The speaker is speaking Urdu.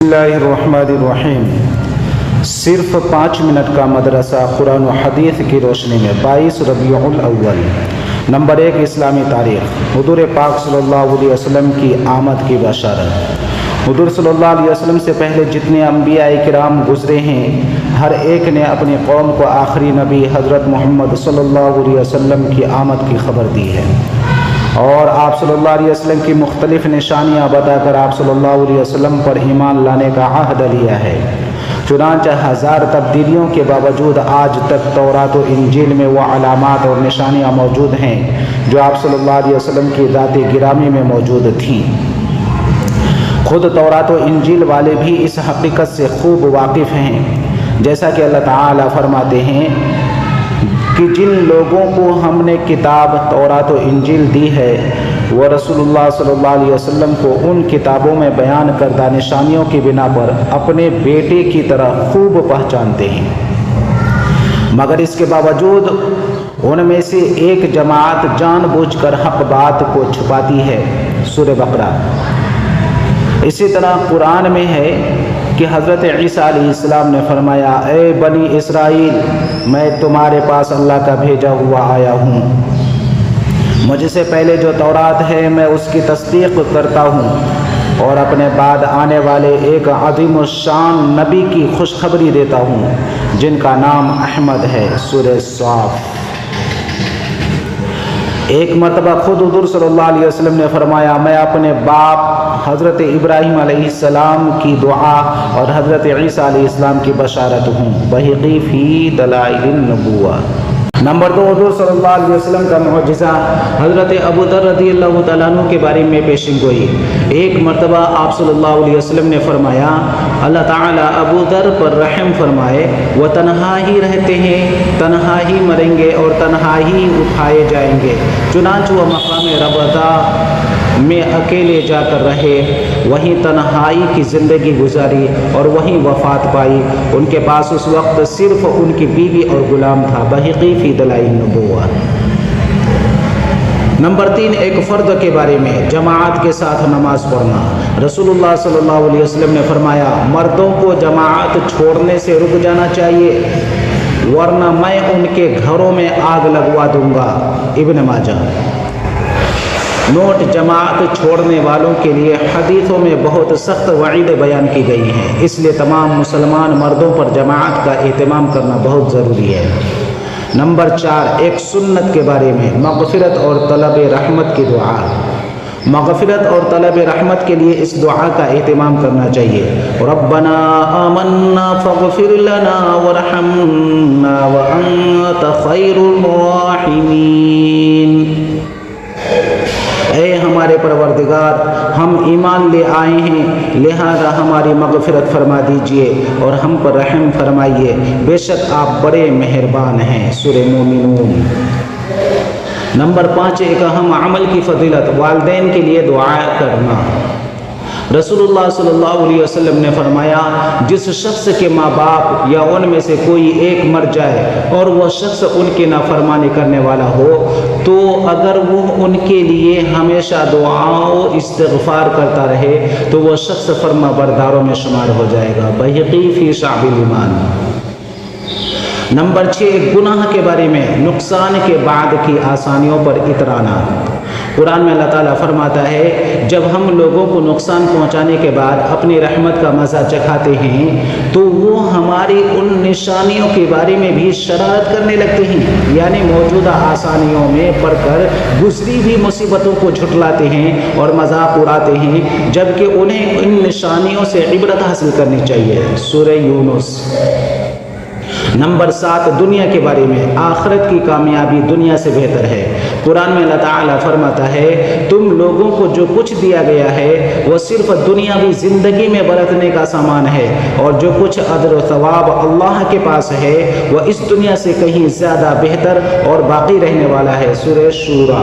بسم اللہ الرحمن الرحیم۔ صرف 5 منٹ کا مدرسہ قرآن و حدیث کی روشنی میں 22 ربیع الاول۔ نمبر 1 اسلامی تاریخ۔ حضور پاک صلی اللہ علیہ وسلم کی آمد کی بشارت۔ حضور صلی اللہ علیہ وسلم سے پہلے جتنے انبیاء کرام گزرے ہیں، ہر ایک نے اپنی قوم کو آخری نبی حضرت محمد صلی اللہ علیہ وسلم کی آمد کی خبر دی ہے، اور آپ صلی اللہ علیہ وسلم کی مختلف نشانیاں بتا کر آپ صلی اللہ علیہ وسلم پر ایمان لانے کا عہد لیا ہے۔ چنانچہ 1000 تبدیلیوں کے باوجود آج تک تورات و انجیل میں وہ علامات اور نشانیاں موجود ہیں جو آپ صلی اللہ علیہ وسلم کی ذات گرامی میں موجود تھیں۔ خود تورات و انجیل والے بھی اس حقیقت سے خوب واقف ہیں، جیسا کہ اللہ تعالیٰ فرماتے ہیں کہ جن لوگوں کو ہم نے کتاب تورات و انجیل دی ہے وہ رسول اللہ صلی اللہ علیہ وسلم کو ان کتابوں میں بیان کردہ نشانیوں کی بنا پر اپنے بیٹے کی طرح خوب پہچانتے ہیں، مگر اس کے باوجود ان میں سے ایک جماعت جان بوجھ کر حق بات کو چھپاتی ہے۔ سورہ بقرہ۔ اسی طرح قرآن میں ہے کہ حضرت عیسیٰ علیہ السلام نے فرمایا، اے بنی اسرائیل، میں تمہارے پاس اللہ کا بھیجا ہوا آیا ہوں، مجھ سے پہلے جو تورات ہے میں اس کی تصدیق کرتا ہوں اور اپنے بعد آنے والے ایک عظیم الشان نبی کی خوشخبری دیتا ہوں جن کا نام احمد ہے۔ سورہ صاف۔ ایک مرتبہ خود حضور صلی اللہ علیہ وسلم نے فرمایا، میں اپنے باپ حضرت ابراہیم علیہ السلام کی دعا اور حضرت عیسیٰ علیہ السلام کی بشارت ہوں۔ بہقی فی دلائل النبوہ۔ نمبر 2 حضور صلی اللہ علیہ وسلم کا معجزہ۔ حضرت ابو ذر رضی اللہ تعالیٰ عنہ کے بارے میں پیشن گوئی۔ ایک مرتبہ آپ صلی اللہ علیہ وسلم نے فرمایا، اللہ تعالیٰ ابو ذر پر رحم فرمائے، وہ تنہا ہی رہتے ہیں، تنہا ہی مریں گے اور تنہا ہی اٹھائے جائیں گے، چنانچہ وہ مقام ربضہ میں اکیلے جا کر رہے، وہیں تنہائی کی زندگی گزاری اور وہیں وفات پائی۔ ان کے پاس اس وقت صرف ان کی بیوی اور غلام تھا۔ بہقی فی دلائل النبوہ۔ نمبر 3 ایک فرد کے بارے میں، جماعت کے ساتھ نماز پڑھنا۔ رسول اللہ صلی اللہ علیہ وسلم نے فرمایا، مردوں کو جماعت چھوڑنے سے رک جانا چاہیے، ورنہ میں ان کے گھروں میں آگ لگوا دوں گا۔ ابن ماجہ۔ نوٹ: جماعت چھوڑنے والوں کے لیے حدیثوں میں بہت سخت وعید بیان کی گئی ہیں، اس لیے تمام مسلمان مردوں پر جماعت کا اہتمام کرنا بہت ضروری ہے۔ نمبر 4 ایک سنت کے بارے میں، مغفرت اور طلب رحمت کی دعا۔ مغفرت اور طلب رحمت کے لیے اس دعا کا اہتمام کرنا چاہیے۔ ربنا آمنا فاغفر لنا وارحمنا وانت خیر الراحمین۔ اے ہمارے پروردگار، ہم ایمان لے آئے ہیں، لہذا ہماری مغفرت فرما دیجئے اور ہم پر رحم فرمائیے، بے شک آپ بڑے مہربان ہیں۔ سورہ مومنون۔ نمبر 5 ایک اہم عمل کی فضیلت، والدین کے لیے دعا کرنا۔ رسول اللہ صلی اللہ علیہ وسلم نے فرمایا، جس شخص کے ماں باپ یا ان میں سے کوئی ایک مر جائے اور وہ شخص ان کی نافرمانی کرنے والا ہو تو اگر وہ ان کے لیے ہمیشہ دعا و استغفار کرتا رہے تو وہ شخص فرما برداروں میں شمار ہو جائے گا۔ بہقی فی شعب الایمان۔ نمبر 6 گناہ کے بارے میں، نقصان کے بعد کی آسانیوں پر اترانا۔ قرآن میں اللہ تعالیٰ فرماتا ہے، جب ہم لوگوں کو نقصان پہنچانے کے بعد اپنی رحمت کا مزہ چکھاتے ہیں تو وہ ہماری ان نشانیوں کے بارے میں بھی شرارت کرنے لگتے ہیں، یعنی موجودہ آسانیوں میں پڑھ کر گزری ہوئی مصیبتوں کو جھٹلاتے ہیں اور مذاق اڑاتے ہیں، جبکہ انہیں ان نشانیوں سے عبرت حاصل کرنی چاہیے۔ سورہ یونس۔ نمبر 7 دنیا کے بارے میں، آخرت کی کامیابی دنیا سے بہتر ہے۔ قرآن میں اللہ تعالیٰ فرماتا ہے، تم لوگوں کو جو کچھ دیا گیا ہے وہ صرف دنیاوی زندگی میں برتنے کا سامان ہے، اور جو کچھ اجر و ثواب اللہ کے پاس ہے وہ اس دنیا سے کہیں زیادہ بہتر اور باقی رہنے والا ہے۔ سورہ شورى۔